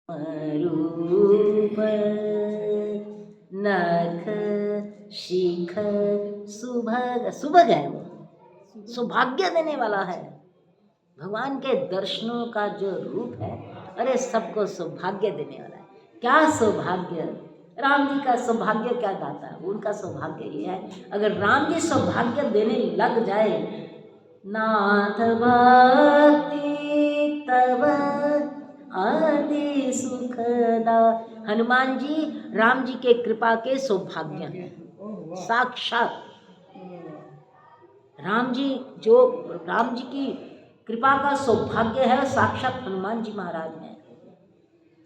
रूप नख शिख सुभग, सुभग है वो, सौभाग्य देने वाला है। भगवान के दर्शनों का जो रूप है, अरे सबको सौभाग्य देने वाला है। क्या सौभाग्य, राम जी का सौभाग्य क्या गाता है, उनका सौभाग्य ये है, अगर राम जी सौभाग्य देने लग जाए, नाथ भक्ति तब आदि सुखदा। हनुमान जी राम जी के कृपा के सौभाग्य हैं, साक्षात राम जी, जो राम जी की कृपा का सौभाग्य है, साक्षात हनुमान जी महाराज हैं।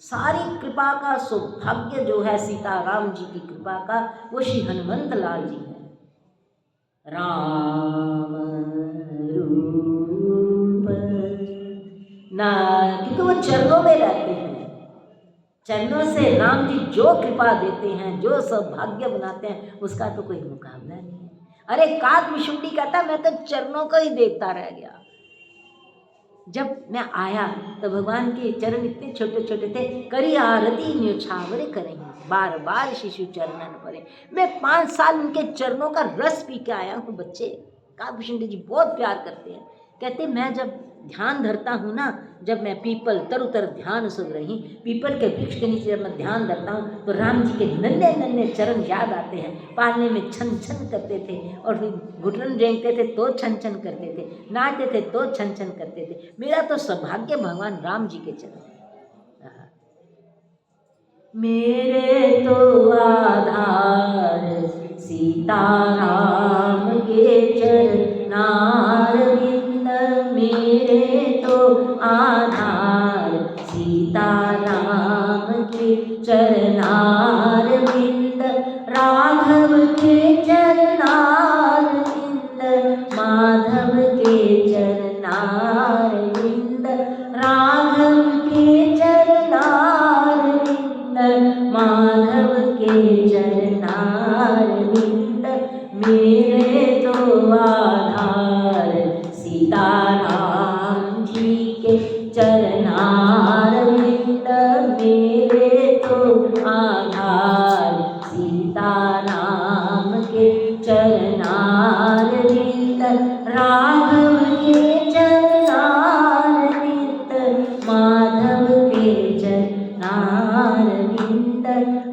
सारी कृपा का सौभाग्य जो है सीता राम जी की कृपा का, वो श्री हनुमंत लाल जी है। राम रूप ना, क्योंकि वो चरणों में रहते हैं, चरणों से राम जी जो कृपा देते हैं, जो सौभाग्य बनाते हैं, उसका तो कोई मुकाबला नहीं है। अरे काकभूषुंडी कहता मैं तो चरणों को ही देखता रह गया। जब मैं आया तो भगवान के चरण इतने छोटे छोटे थे, करी आरती न्योछावर करें, बार बार शिशु चरणन परे। मैं 5 साल उनके चरणों का रस पी के आया हूँ। बच्चे काकभूषुंडी जी बहुत प्यार करते हैं, कहते मैं जब ध्यान धरता हूँ ना, जब मैं पीपल तरुतर ध्यान सुन रही, पीपल के वृक्ष के नीचे जब मैं ध्यान धरता हूँ तो राम जी के नन्हे नन्हे चरण याद आते हैं। पालने में छन छन करते थे, और फिर घुटन रेंगते थे तो छन छन करते थे, नाचते थे तो छन छन करते थे। मेरा तो सौभाग्य भगवान राम जी के चरण है। मेरे तो आधार सीताराम के चरनारविंद, मेरे तो आधार सीताराम के चरनारविंद, राघव के चरनारविंद, माधव के चरनारविंद, राघव के चरनारविंद, माधव के चरनारविंद, मेरे तो आधार सीताराम जी के चरनारविंद, मेरे तो आधार सीताराम के चरनारविंद, राघव के चरनारविंद, माधव के चरनारविंद,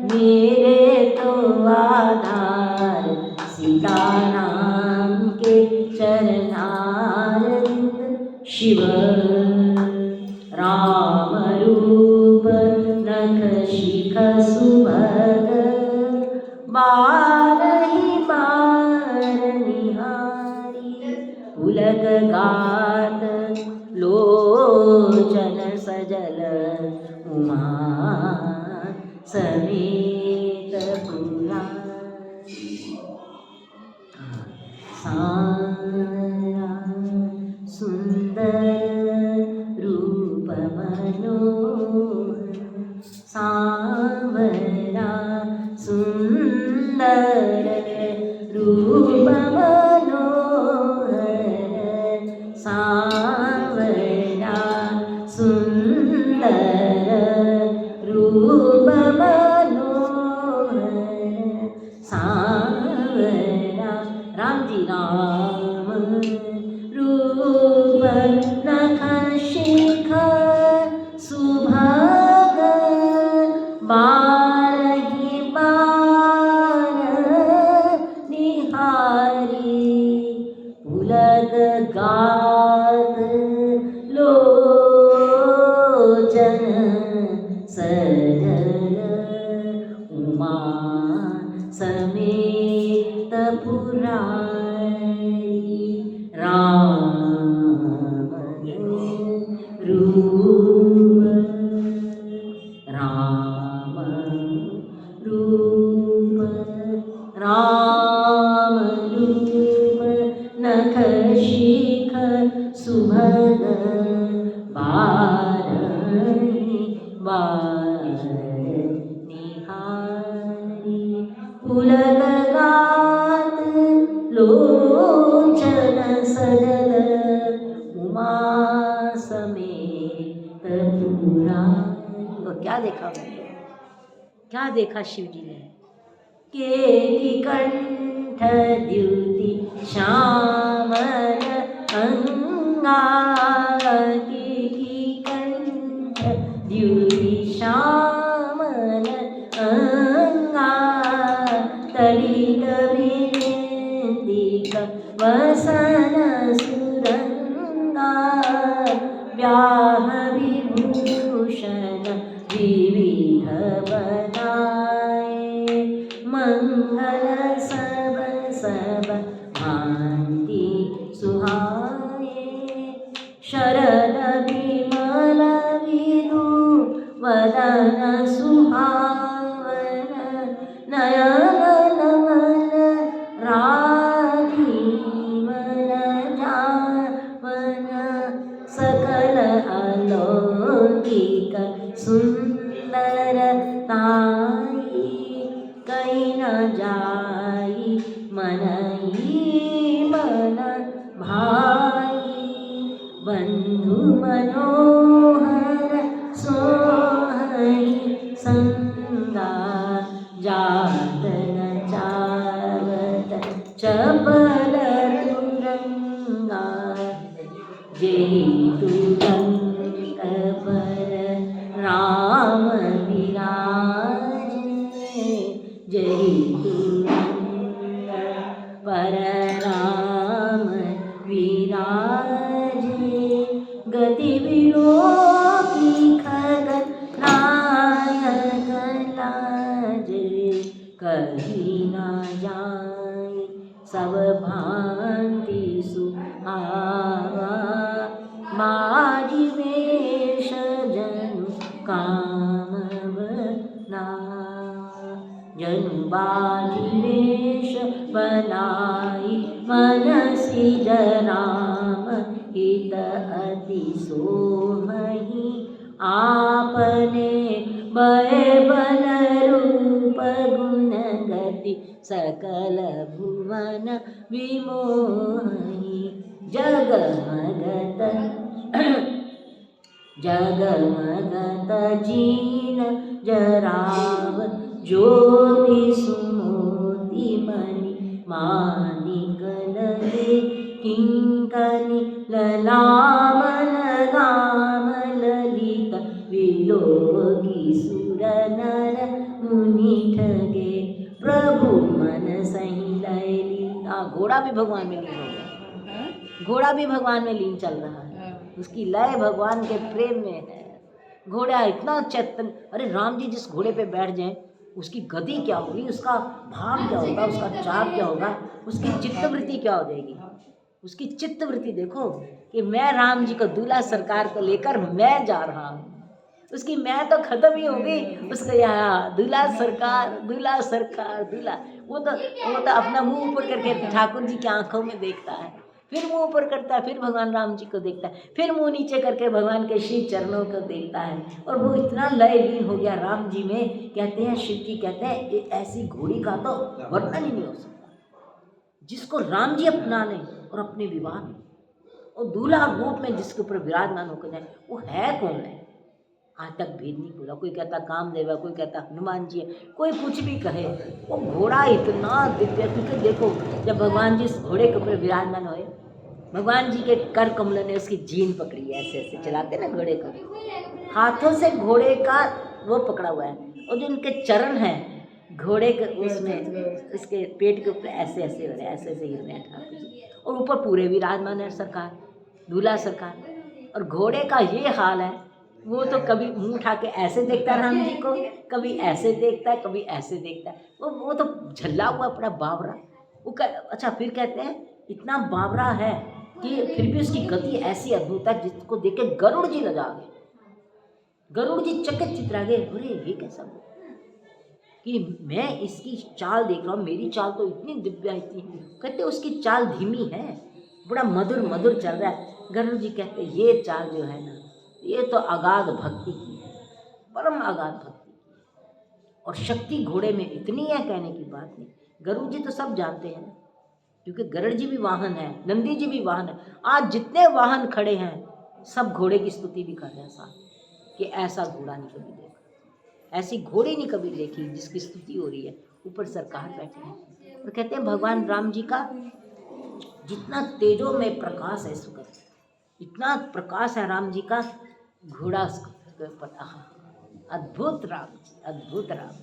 मेरे तो आधार सीताराम के चरनारविंद। शिव राम रूप नख शिख सुभग, बारहि बार निहारी, पुलक गात लोचन सजल, उमा समेत पुरारी। सारा सुंदर रूप मनोहर, सांवरा सुंदर रूप मनोहर, सांवरा सुंदर रूप मनोहर, सांवरा राम जी राम रूप नख शिख सुभग, बारहि बार निहारी, पुलक गात लोचन सजल, उमा समेत पुरारी। राम रूप, राम रूप, राम रूप नख शिख सुभग, बारहि बार निहारी, पुलक गात लोचन सजल, उमा समेत पुरारी। तो क्या देखा उन्होंने? क्या देखा शिव जी ने? केली कंठ द्युति श्यामल अंगा, केली कंठ द्युति श्यामल अंगा, तड़ित विनिंदित वसन सुरंगा, व्याह विभूषण विविध बनाए, मंगल सब सब भांति सुहाए, शरद विमल विदु वदन सुहावन, नयन नमन राजीवन जावन, सकल अलौकिक सुंदर ताई, कहीं न जाई मनई मन भाई, बंधु मनोहर सोहई संगा, जात न चावत चपल तुरंगा, जेहि तुरंग पर राम विराज, जेहि तुरंग पर राम विराज, गति विलोकी खगन नायक लाज, कहीं न जाए सब भांति सुहावा, मारी वेश जनु काम बना, जनु बाजी वेश बनाई, मन सिज राम हित अति सोमहि, आपने भय बल रूप गुण गति, सकल भुवन विमोहि, जगमगत जगमगत जीन जराव, ज्योति सुमोति मणि मानिक लगे, किंकनि ललाम लगाम ललित, विलोकी सुर नर मुनि ठगे, प्रभु मन सही लय लीला। घोड़ा भी भगवान में लीन हो गया, घोड़ा भी भगवान में लीन चल रहा है, उसकी लय भगवान के प्रेम में है। घोड़ा इतना चेतन, अरे राम जी जिस घोड़े पे बैठ जाएं उसकी गति क्या होगी, उसका भाव क्या होगा, उसका चाप क्या होगा, उसकी चित्तवृत्ति क्या हो जाएगी। उसकी चित्तवृत्ति देखो कि मैं राम जी को दूल्हा सरकार को लेकर मैं जा रहा हूँ, उसकी मैं तो खत्म ही हो गई, उसका यहाँ दूल्हा सरकार दूल्हा सरकार दूल्हा, वो तो अपना मुंह ऊपर करके ठाकुर जी की आंखों में देखता है, फिर मुंह ऊपर करता है, फिर भगवान राम जी को देखता है, फिर मुंह नीचे करके भगवान के श्री चरणों को देखता है, और वो इतना लय लीन हो गया राम जी में। कहते हैं शिव जी कहते हैं ऐसी घोड़ी का तो वर्णन ही नहीं हो सकता, जिसको राम जी अपना लें और अपने विवाह में और दूल्हा रूप में जिसके ऊपर विराजमान होकर जाए, वो है कौन है आज तक भेद नहीं खुला। कोई कहता कामदेव है, कोई कहता हनुमान जी है, कोई कुछ भी कहे, वो घोड़ा इतना दिव्य। क्योंकि देखो जब भगवान जी इस घोड़े के ऊपर विराजमान हुए, भगवान जी के कर कमलों ने उसकी जीन पकड़ी है, ऐसे ऐसे चलाते ना घोड़े को, हाथों से घोड़े का वो पकड़ा हुआ है, और जो उनके चरण हैं घोड़े के उसमें इसके पेट के ऊपर ऐसे ऐसे हो रहे हैं, ऐसे ऐसे हिल रहे हैं ठाकुर जी, और ऊपर पूरे विराजमान है सरकार दूल्हा सरकार। और घोड़े का ये हाल है, वो तो कभी मुंह उठा के ऐसे देखता है राम जी को, कभी ऐसे देखता है, कभी ऐसे देखता है, वो तो झल्ला हुआ अपना बावरा। अच्छा फिर कहते हैं इतना बावरा है कि फिर भी उसकी गति ऐसी अद्भुत है जिसको देख के गरुड़ जी लजा गए, गरुड़ जी चकित चित्रा गए, अरे ये कैसा हुआ कि मैं इसकी चाल देख रहा हूँ, मेरी चाल तो इतनी दिव्य इतनी, कहते उसकी चाल धीमी है, बड़ा मधुर मधुर चल रहा है। गरुड़ जी कहते ये चाल जो है ना, ये तो अगाध भक्ति की है, परम अगाध भक्ति की, और शक्ति घोड़े में इतनी है कहने की बात नहीं। गरुड़ जी तो सब जानते हैं, क्योंकि गरुड़ जी भी वाहन है, नंदी जी भी वाहन है, आज जितने वाहन खड़े हैं सब घोड़े की स्तुति भी कर रहे हैं साथ, कि ऐसा घोड़ा नहीं कभी देखा, ऐसी घोड़ी नहीं कभी देखी जिसकी स्तुति हो रही है, ऊपर सरकार बैठे हैं। और कहते हैं भगवान राम जी का जितना तेजो में प्रकाश है सुगत, इतना प्रकाश है राम जी का, घोड़ा पता। अद्भुत राम जी, अद्भुत राम।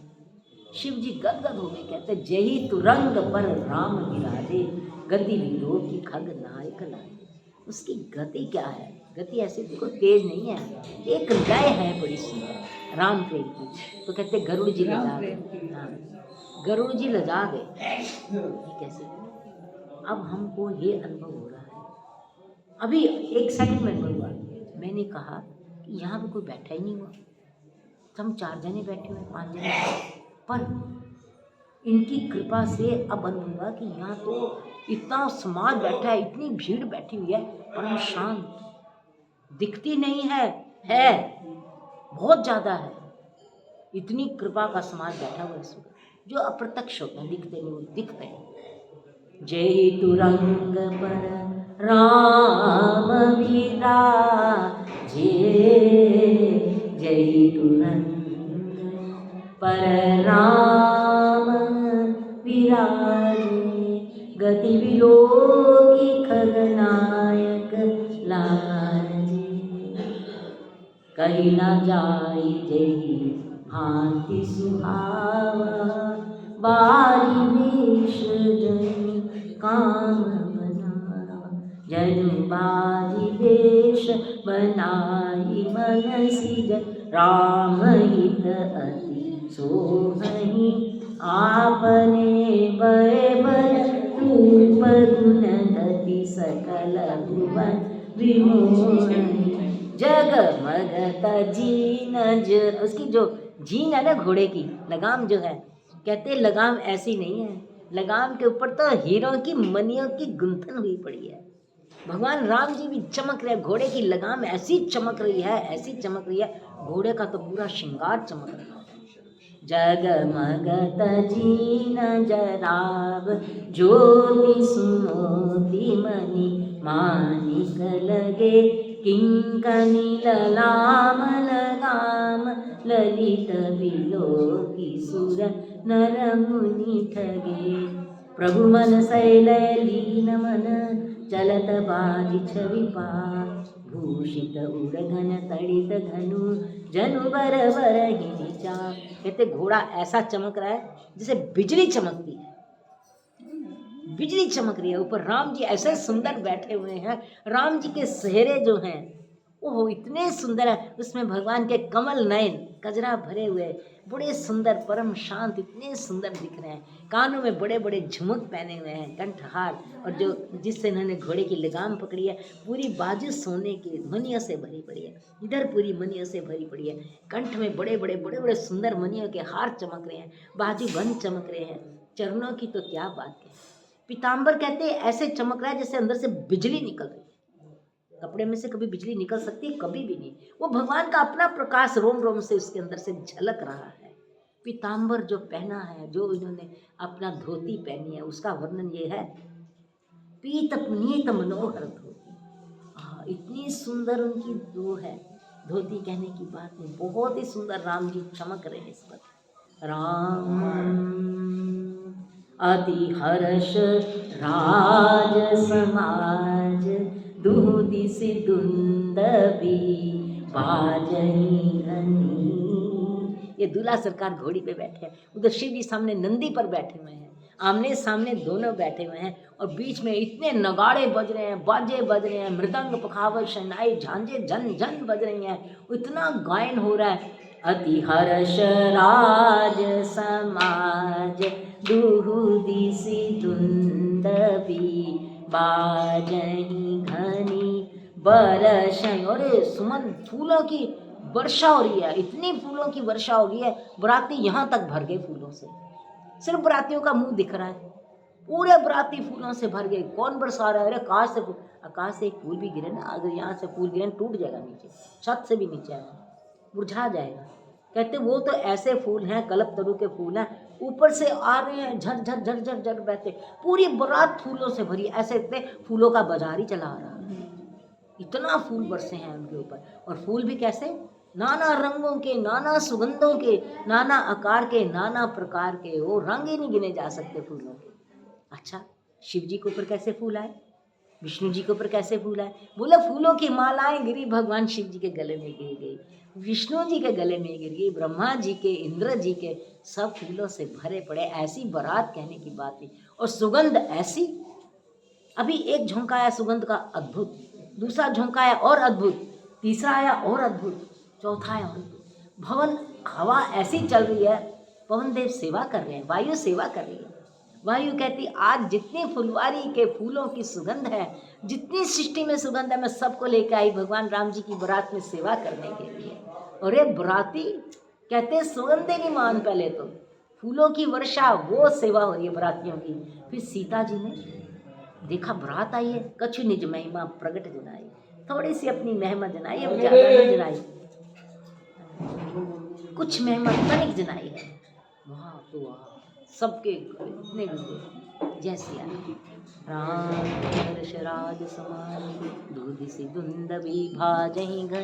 शिव जी गदगद हो गए, कहते जही तुरंग पर राम विराजे, गति विलो की खग नायक लाए। उसकी गति क्या है? गति ऐसी देखो तेज नहीं है, एक लय है बड़ी सुंदर राम प्रेम की। तो कहते गरुड़ जी लजा गए। हाँ, गरुड़ जी लजा गए। ये कैसे? अब हमको ये अनुभव हो रहा है, अभी एक सेकंड में अनुभव हुआ। मैंने कहा कि यहाँ पे कोई बैठा ही नहीं हुआ, हम 4 जने बैठे हुए, 5 जने, पर इनकी कृपा से अब अनुभव हुआ कि यहाँ तो इतना समाज बैठा है, इतनी भीड़ बैठी हुई है, परम शांत, दिखती नहीं है बहुत ज़्यादा है। इतनी कृपा का समाज बैठा हुआ है, जो अप्रत्यक्ष होते हैं, दिखते नहीं, वो दिखते हैं। जय तुरंग पर राम विराजे, जय तुरंग पर राम विराजे, गति विलो की खगनायक लाजे। कही न जाई जही भांति सुहावा, बारी वेश जन काम बनावा। जन बारी वेश बनाई मन सिजन, राम हित अति सोहहि, आपने बय बल रूप गुण धति सकल भुवन विमोहन। जगमगत जीन उसकी जो जीन है ना घोड़े की, लगाम जो है, कहते लगाम ऐसी नहीं है, लगाम के ऊपर तो हीरों की मनियों की गुंथन हुई पड़ी है। भगवान राम जी भी चमक रहे, घोड़े की लगाम ऐसी चमक रही है, ऐसी चमक रही है, घोड़े का तो पूरा श्रृंगार चमक रहा है। जगमगत जीन जराव, ज्योति सुमोति मणि मानिक लगे, किंकनी ललाम लगाम, ललित विलोकी सुर नर मुनि ठगे। प्रभु मन शैल लीन मन, चलत बाजी छवि पास, भूषित उड़घन तड़ित धनु, जनु बर बर ही निचा। कहते घोड़ा ऐसा चमक रहा है जैसे बिजली चमकती है, बिजली चमक रही है। ऊपर राम जी ऐसे सुंदर बैठे हुए हैं, राम जी के सेहरे जो हैं वो इतने सुंदर है, उसमें भगवान के कमल नयन कजरा भरे हुए, बड़े सुंदर, परम शांत, इतने सुंदर दिख रहे हैं। कानों में बड़े बड़े झुमक पहने हुए हैं, कंठहार, और जो जिससे इन्होंने घोड़े की लगाम पकड़ी है, पूरी बाजू सोने की मनियों से भरी पड़ी है, इधर पूरी मनियों से भरी पड़ी है। कंठ में बड़े बड़े बड़े बड़े सुंदर मनियों के हार चमक रहे हैं, बाजू बंद चमक रहे हैं, चरणों की तो क्या बात है। पीताम्बर कहते हैं ऐसे चमक रहा है जैसे अंदर से बिजली निकल रही है। कपड़े में से कभी बिजली निकल सकती है? कभी भी नहीं। वो भगवान का अपना प्रकाश रोम रोम से उसके अंदर से झलक रहा है। पीताम्बर जो पहना है, जो इन्होंने अपना धोती पहनी है, उसका वर्णन ये है, पीत पुनीत मनोहर धोती। हाँ, इतनी सुंदर उनकी वो है धोती, कहने की बात नहीं, बहुत ही सुंदर राम जी चमक रहे हैं इस पर। राम अति हर्ष राज समाज, दुहु दिस दुंदबी बाजही घनी। ये दूल्हा सरकार घोड़ी पे बैठे हैं, उधर शिव जी सामने नंदी पर बैठे हुए हैं, आमने सामने दोनों बैठे हुए हैं, और बीच में इतने नगाड़े बज रहे हैं, बाजे बज रहे हैं, मृदंग पखावज शहनाई झांझे झन झन बज रही हैं, इतना गायन हो रहा है। अति हर्ष राज समाज, दुहु दिसि दुंदबी बाजही घनी बरस। और सुमन फूलों की वर्षा हो रही है, इतनी फूलों की वर्षा हो रही है, बराती यहाँ तक भर गए फूलों से, सिर्फ बरातियों का मुंह दिख रहा है, पूरे बराती फूलों से भर गए। कौन बरसा रहा है? अरे आकाश से एक फूल भी गिरे ना, अगर यहाँ से फूल गिरे टूट जाएगा, नीचे छत से भी नीचे आएगा, मुरझा जाएगा। कहते वो तो ऐसे फूल हैं, कल्पतरु के फूल हैं, ऊपर से आ रहे हैं, झर झर झर झर झर बहते, पूरी बारात फूलों से भरी, ऐसे इतने फूलों का बाजार ही चला आ रहा है, इतना फूल बरसे हैं उनके ऊपर। और फूल भी कैसे? नाना रंगों के, नाना सुगंधों के, नाना आकार के, नाना प्रकार के, वो रंग ही नहीं गिने जा सकते फूलों के। अच्छा, शिव जी के ऊपर कैसे फूल आए, विष्णु जी के ऊपर कैसे फूल आए? बोले फूलों की मालाएं गिरी, भगवान शिव जी के गले में गिर गई, विष्णु जी के गले में गिर गई, ब्रह्मा जी के, इंद्र जी के, सब फूलों से भरे पड़े। ऐसी बारात कहने की बात नहीं। और सुगंध ऐसी, अभी एक झोंका आया सुगंध का, अद्भुत, दूसरा झोंका आया और अद्भुत, तीसरा आया और अद्भुत, चौथा आया और अद्भुत। भवन हवा ऐसी चल रही है, पवन देव सेवा कर रहे हैं, वायु सेवा कर रही है। वायु कहती आज जितनी फुलवारी के फूलों की सुगंध है, जितनी सृष्टि में सुगंध है, मैं सबको लेकर आई भगवान राम जी की बारात में सेवा करने के लिए। और ये बराती कहते सुगंधे नहीं मान, पहले तो फूलों की वर्षा, वो सेवा हो रही है बरातियों की। फिर सीता जी ने देखा बारात आई है, कछु निज महिमा प्रगट जनाई, थोड़ी सी अपनी महिमा जनाई, अब ज्यादा नहीं जनाई, कुछ महिमा तनिक जनाई है। वहाँ तो वहाँ सबके इतने गुस्से, जैसे राम हर्ष राज समान, दूध सी धुंध भी भाजहि घन।